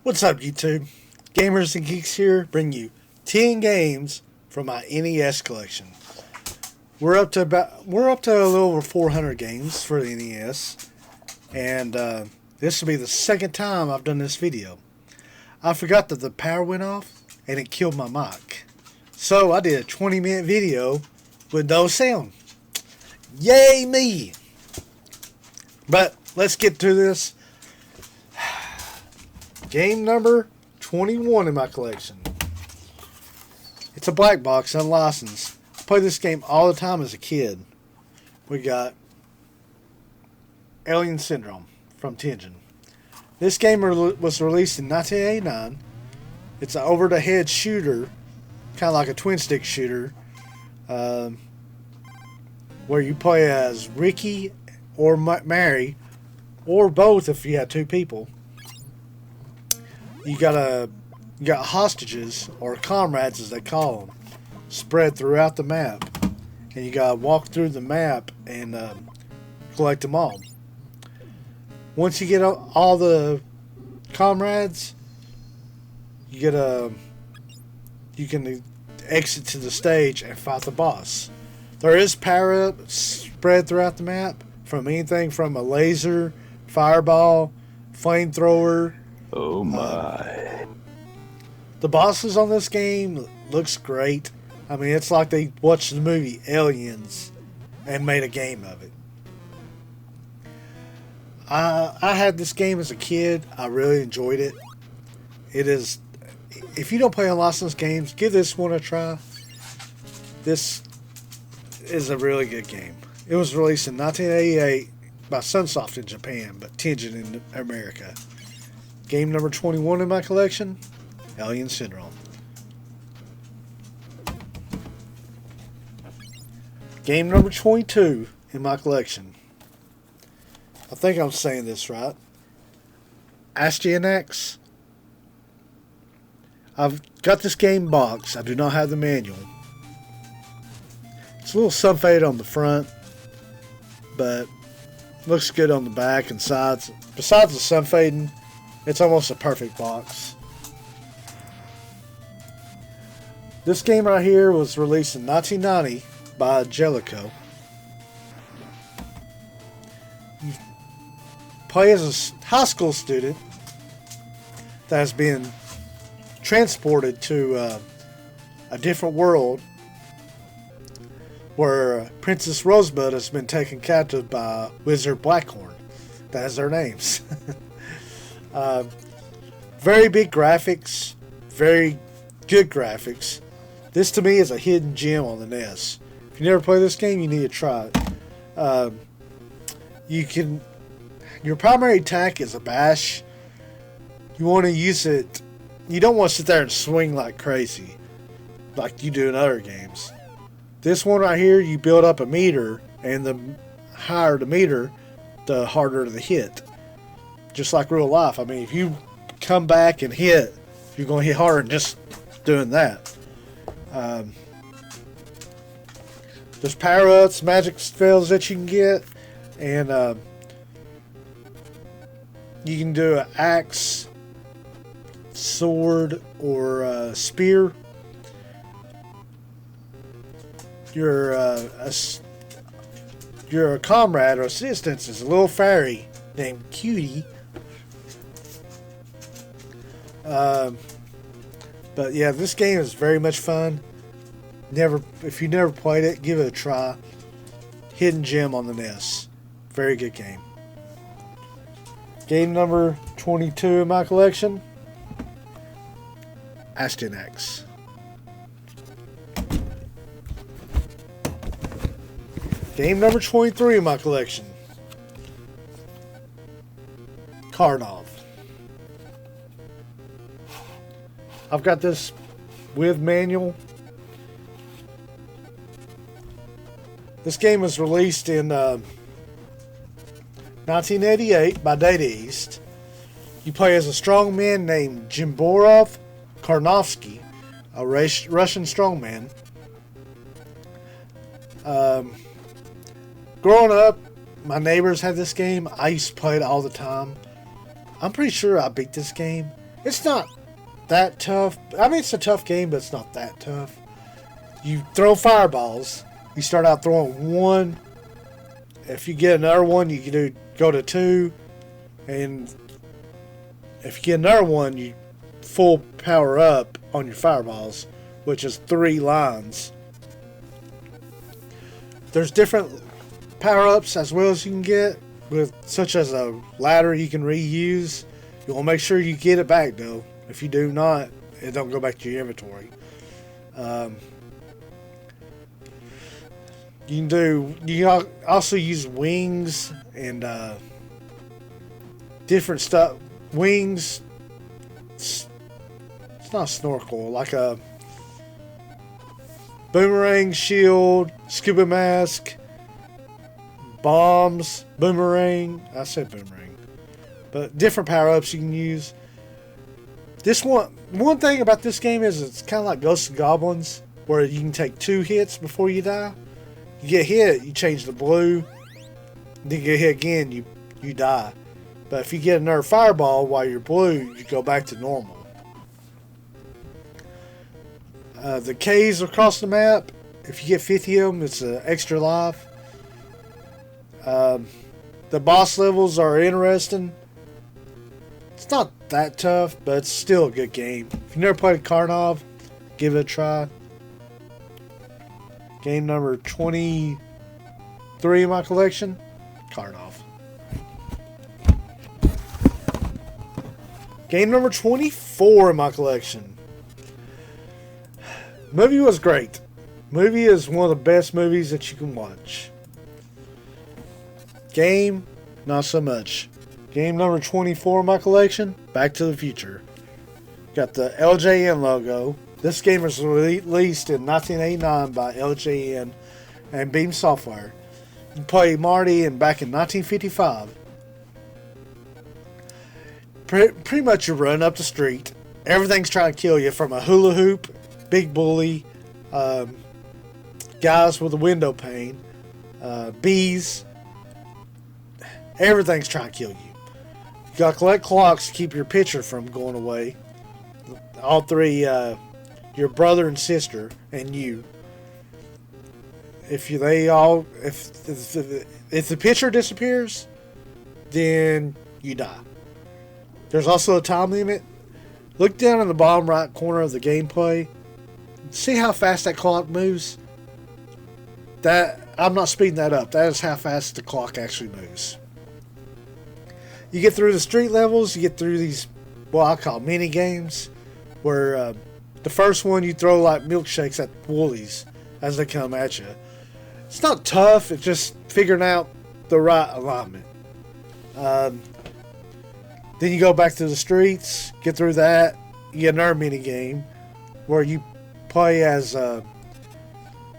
What's up, YouTube? Gamers and Geeks here, bring you 10 games from my NES collection. We're up to a little over 400 games for the NES, and this will be the second time I've done this video. I forgot that the power went off and it killed my mic, so I did a 20-minute video with no sound. Yay me! But let's get to this. Game number 21 in my collection. It's a black box, unlicensed. I played this game all the time as a kid. We got Alien Syndrome from Tengen. This game was released in 1989. It's an over-the-head shooter, kind of like a twin-stick shooter, where you play as Ricky or Mary, or both if you have two people. You got hostages, or comrades as they call them, spread throughout the map, and you gotta walk through the map and collect them all. Once you get all the comrades, you can exit to the stage and fight the boss. There is power-ups spread throughout the map from anything from a laser, fireball, flamethrower. Oh my. The bosses on this game looks great. I mean, it's like they watched the movie Aliens and made a game of it. I had this game as a kid. I really enjoyed it. It is, if you don't play unlicensed games, give this one a try. This is a really good game. It was released in 1988 by Sunsoft in Japan, but Tengen in America. Game number 21 in my collection, Alien Syndrome. Game number 22 in my collection. I think I'm saying this right. Astyanax. I've got this game box. I do not have the manual. It's a little sun-faded on the front, but looks good on the back and sides. Besides the sun fading, it's almost a perfect box. This game right here was released in 1990 by Jellico. You play as a high school student that has been transported to a different world where Princess Rosebud has been taken captive by Wizard Blackhorn. That is their names. Very big graphics, very good graphics. This to me is a hidden gem on the NES. If you never play this game, you need to try it. Your primary attack is a bash. You want to use it. You don't want to sit there and swing like crazy, like you do in other games. This one right here, you build up a meter, and the higher the meter, the harder the hit. Just like real life. I mean, if you come back and hit, you're going to hit harder than just doing that. There's power-ups, magic spells that you can get, and you can do an axe, sword, or spear. Your comrade or assistant is a little fairy named Cutie. But yeah, this game is very much fun. If you never played it, give it a try. Hidden gem on the NES. Very good game. Game number 22 in my collection, Astyanax. Game number 23 in my collection, Karnov. I've got this with manual. This game was released in 1988 by Data East. You play as a strongman named Jimborov Karnovsky, a Russian strongman. Growing up, my neighbors had this game. I used to play it all the time. I'm pretty sure I beat this game. It's not that tough. I mean, it's a tough game, but it's not that tough. You throw fireballs. You start out throwing one. If you get another one, you can go to two. And if you get another one, you full power up on your fireballs, which is 3 lines. There's different power-ups as well as you can get, such as a ladder you can reuse. You want to make sure you get it back, though. If you do not, it don't go back to your inventory. You can also use wings and different stuff. Wings, it's not a snorkel, like a boomerang, shield, scuba mask, bombs, boomerang. I said boomerang. But different power-ups you can use. This one thing about this game is it's kind of like Ghosts and Goblins, where you can take 2 hits before you die. You get hit, you change to blue. Then you get hit again, you die. But if you get another fireball while you're blue, you go back to normal. The K's across the map, if you get 50 of them, it's an extra life. The boss levels are interesting. It's not that tough, but it's still a good game. If you've never played Karnov, give it a try. Game number 23 in my collection, Karnov. Game number 24 in my collection. Movie was great. Movie is one of the best movies that you can watch. Game, not so much. Game number 24 in my collection, Back to the Future. Got the LJN logo. This game was released in 1989 by LJN and Beam Software. You play Marty back in 1955. Pretty much you run up the street. Everything's trying to kill you, from a hula hoop, big bully, guys with a window pane, bees. Everything's trying to kill you. You gotta collect clocks to keep your picture from going away. All three, your brother and sister and you. If the picture disappears, then you die. There's also a time limit. Look down in the bottom right corner of the gameplay. See how fast that clock moves? I'm not speeding that up. That is how fast the clock actually moves. You get through the street levels. You get through these, what I call mini games, where the first one you throw like milkshakes at Woolies as they come at you. It's not tough. It's just figuring out the right alignment. Then you go back to the streets, get through that. You get another mini game where you play as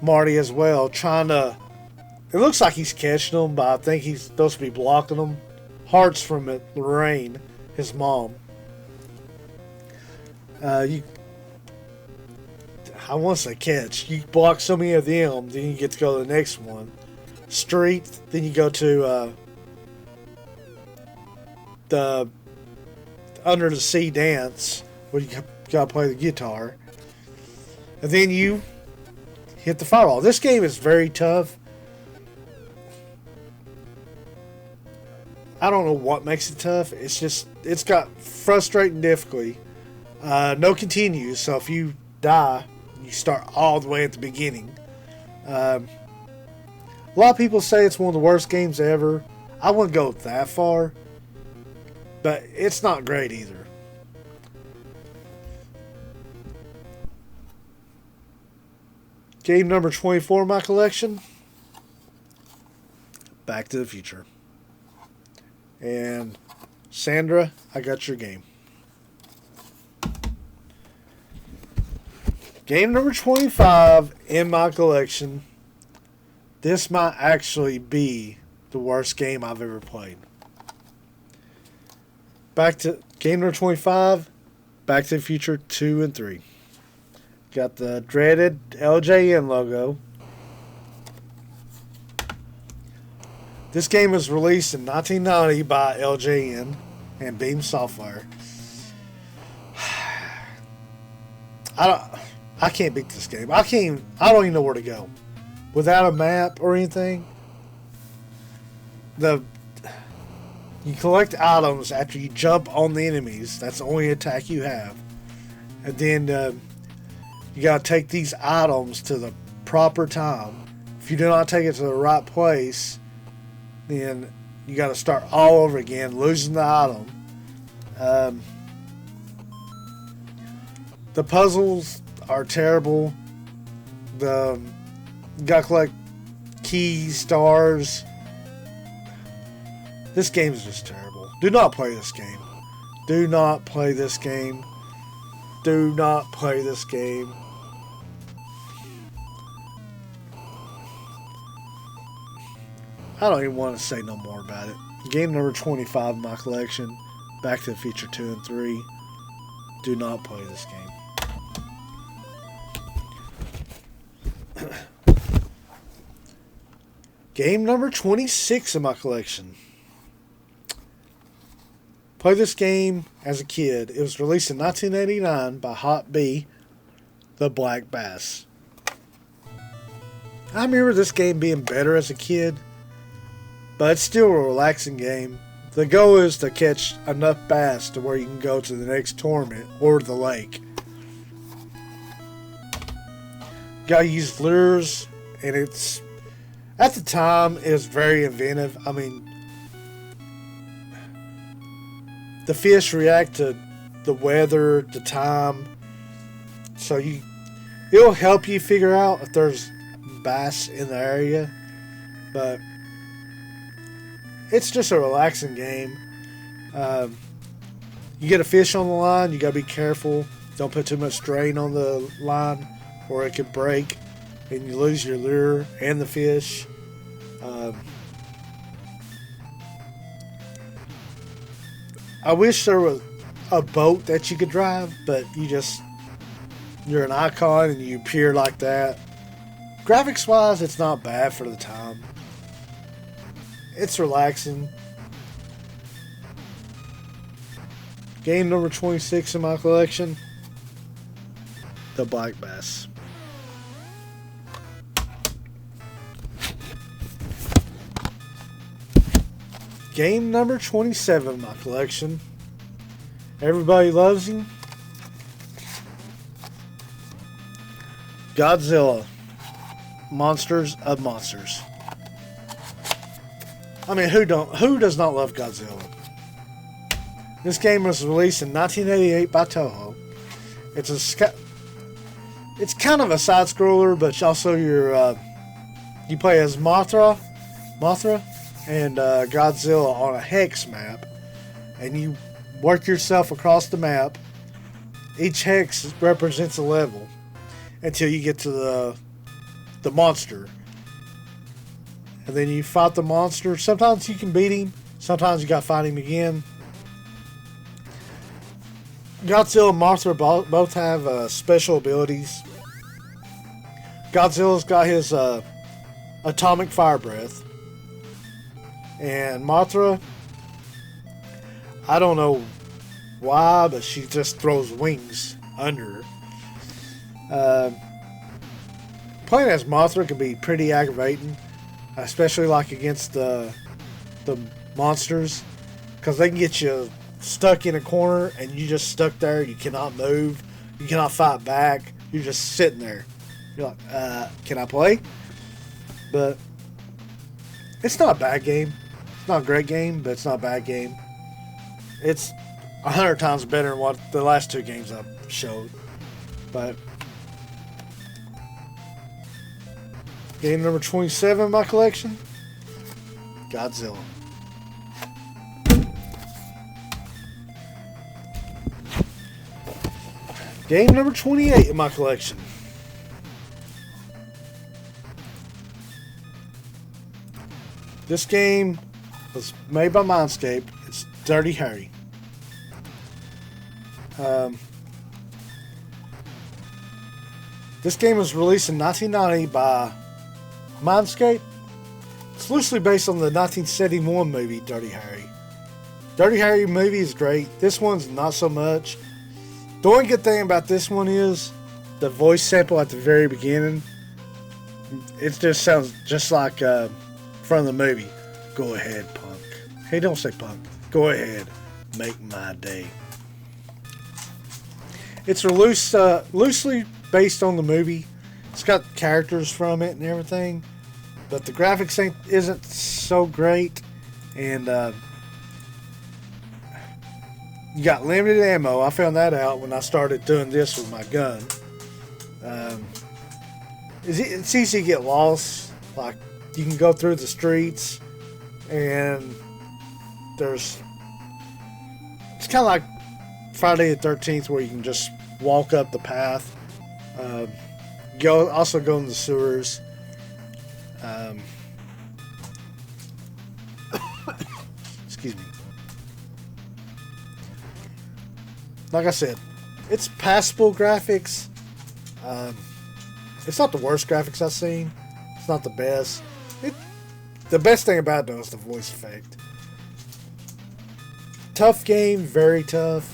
Marty as well, trying to. It looks like he's catching them, but I think he's supposed to be blocking them. Hearts from it, Lorraine, his mom. I want to say catch. You block so many of them, then you get to go to the next one. Street, then you go to the Under the Sea dance, where you gotta play the guitar. And then you hit the fireball. This game is very tough. I don't know what makes it tough. It's got frustrating difficulty. No continues, so if you die, you start all the way at the beginning. A lot of people say it's one of the worst games ever. I wouldn't go that far, but it's not great either. Game number 24 in my collection, Back to the Future. And Sandra, I got your game. Game number 25 in my collection. This might actually be the worst game I've ever played. Back to game number 25, Back to the Future 2 and 3. Got the dreaded LJN logo. This game was released in 1990 by LJN and Beam Software. I can't beat this game. I don't even know where to go. Without a map or anything. You collect items after you jump on the enemies. That's the only attack you have. And then you gotta take these items to the proper time. If you do not take it to the right place, then you gotta start all over again, losing the item. The puzzles are terrible. You gotta collect keys, stars. This game is just terrible. Do not play this game. Do not play this game. Do not play this game. I don't even want to say no more about it. Game number 25 in my collection. Back to the Future 2 and 3. Do not play this game. Game number 26 in my collection. Played this game as a kid. It was released in 1989 by Hot B, the Black Bass. I remember this game being better as a kid, but it's still a relaxing game. The goal is to catch enough bass to where you can go to the next tournament or the lake. You gotta use lures, and it's, at the time, it was very inventive. I mean, the fish react to the weather, the time, so it'll help you figure out if there's bass in the area, but it's just a relaxing game. You get a fish on the line, you gotta be careful. Don't put too much strain on the line, or it could break and you lose your lure and the fish. I wish there was a boat that you could drive, but you're an icon and you appear like that. Graphics wise, it's not bad for the time. It's relaxing. Game number 26 in my collection. The Black Bass. Game number 27 in my collection. Everybody loves him. Godzilla. Monsters of Monsters. I mean, who does not love Godzilla? This game was released in 1988 by Toho. It's kind of a side scroller, but also you play as Mothra and Godzilla on a hex map, and you work yourself across the map. Each hex represents a level until you get to the monster. And then you fight the monster. Sometimes you can beat him. Sometimes you got to fight him again. Godzilla and Mothra both have special abilities. Godzilla's got his atomic fire breath. And Mothra, I don't know why, but she just throws wings under her. Playing as Mothra can be pretty aggravating. Especially like against the monsters, because they can get you stuck in a corner and you just stuck there. You cannot move, you cannot fight back. You're just sitting there. You're like, can I play? But it's not a bad game. It's not a great game, but it's not a bad game. It's 100 times better than what the last two games I've showed. But game number 27 in my collection, Godzilla. Game number 28 in my collection. This game was made by Mindscape. It's Dirty Harry. This game was released in 1990 by Mindscape. It's loosely based on the 1971 movie Dirty Harry. Dirty Harry movie is great. This one's not so much. The only good thing about this one is the voice sample at the very beginning, it just sounds just like from the movie. Go ahead, punk. Hey, don't say punk. Go ahead. Make my day. It's loosely based on the movie. It's got characters from it and everything, but the graphics isn't so great, and you got limited ammo. I found that out when I started doing this with my gun. It's easy to get lost. Like, you can go through the streets, and it's kind of like Friday the 13th, where you can just walk up the path. Also go in the sewers. Excuse me. Like I said, it's passable graphics. It's not the worst graphics I've seen. It's not the best. The best thing about it, though, is the voice effect. Tough game, very tough.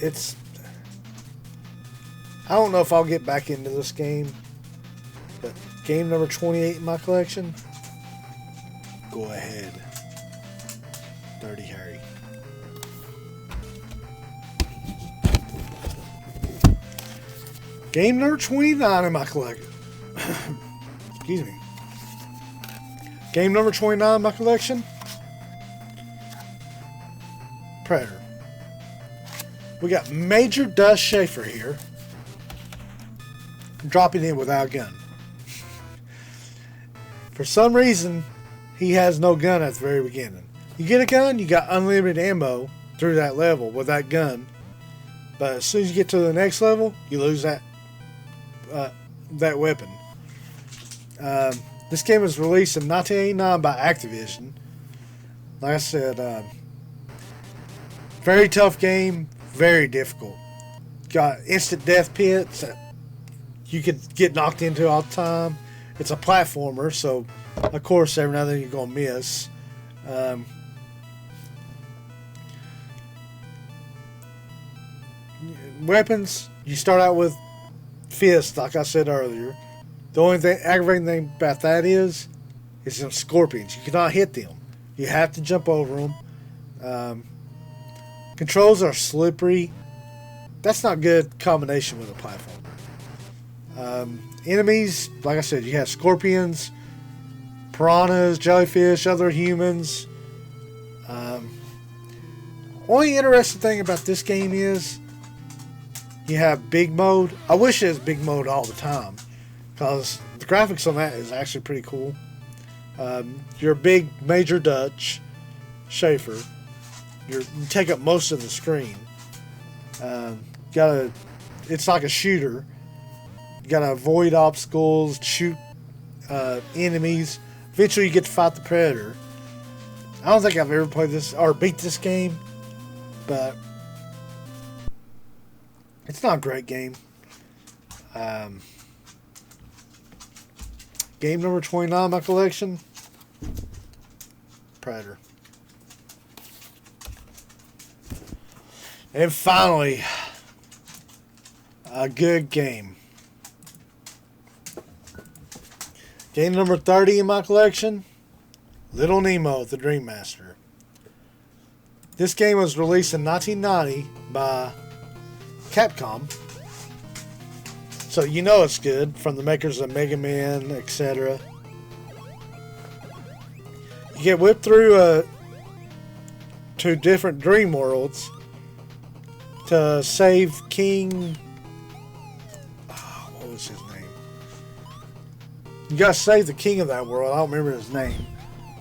I don't know if I'll get back into this game, but game number 28 in my collection. Go ahead, Dirty Harry. Game number 29 in my collection. Excuse me. Game number 29 in my collection. Predator. We got Major Dust Schaefer here. Dropping in without a gun. For some reason, he has no gun at the very beginning. You get a gun, you got unlimited ammo through that level with that gun. But as soon as you get to the next level, you lose that weapon. This game was released in 1989 by Activision. Like I said, very tough game, very difficult. Got instant death pits that you could get knocked into all the time. It's a platformer, so of course every now and then you're going to miss. Weapons, you start out with fists, like I said earlier. The only aggravating thing about that is some scorpions. You cannot hit them. You have to jump over them. Controls are slippery. That's not good combination with a platform. Enemies, like I said, you have scorpions, piranhas, jellyfish, other humans. Only interesting thing about this game is you have big mode. I wish it was big mode all the time, because the graphics on that is actually pretty cool. You're a big Major Dutch Schaefer. You take up most of the screen. It's like a shooter. You gotta avoid obstacles, shoot enemies. Eventually, you get to fight the Predator. I don't think I've ever played this or beat this game, but it's not a great game. Game number 29 in my collection. Predator. And finally, a good game. Game number 30 in my collection. Little Nemo, the Dream Master. This game was released in 1990 by Capcom. So you know it's good, from the makers of Mega Man, etc. You get whipped through 2 different dream worlds to save King... what was his name? You gotta save the king of that world. I don't remember his name.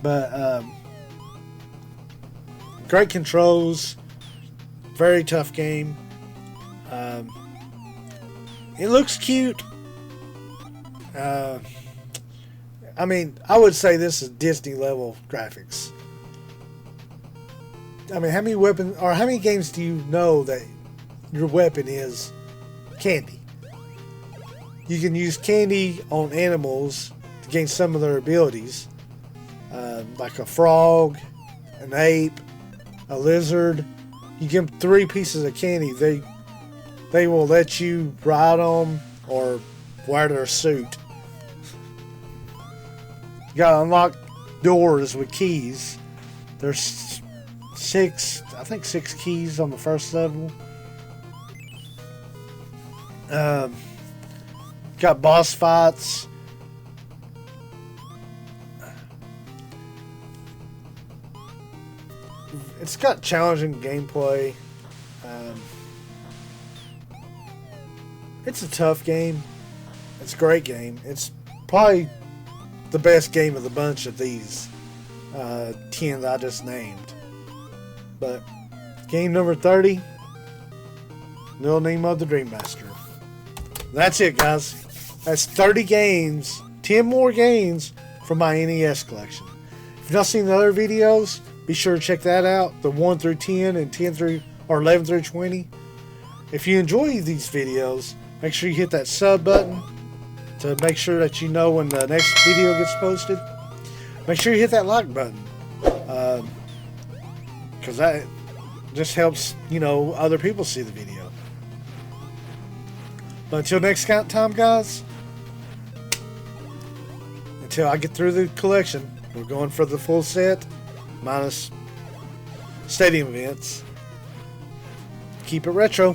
But, great controls. Very tough game. It looks cute. I mean, I would say this is Disney level graphics. I mean, how many games do you know that your weapon is candy? You can use candy on animals to gain some of their abilities, like a frog, an ape, a lizard. You give them 3 pieces of candy, they they will let you ride them or wear their suit. You gotta unlock doors with keys. There's six keys on the first level. Got boss fights. It's got challenging gameplay. It's a tough game. It's a great game. It's probably the best game of the bunch of these 10 that I just named. But game number 30, Little Nemo the Dream Master. That's it, guys. That's 30 games, 10 more games from my NES collection. If you've not seen the other videos, be sure to check that out. The 1 through 10 and 10 through or 11 through 20. If you enjoy these videos, make sure you hit that sub button to make sure that you know when the next video gets posted. Make sure you hit that like button, because that just helps, other people see the video. But until next time, guys, until I get through the collection, we're going for the full set minus stadium events. Keep it retro.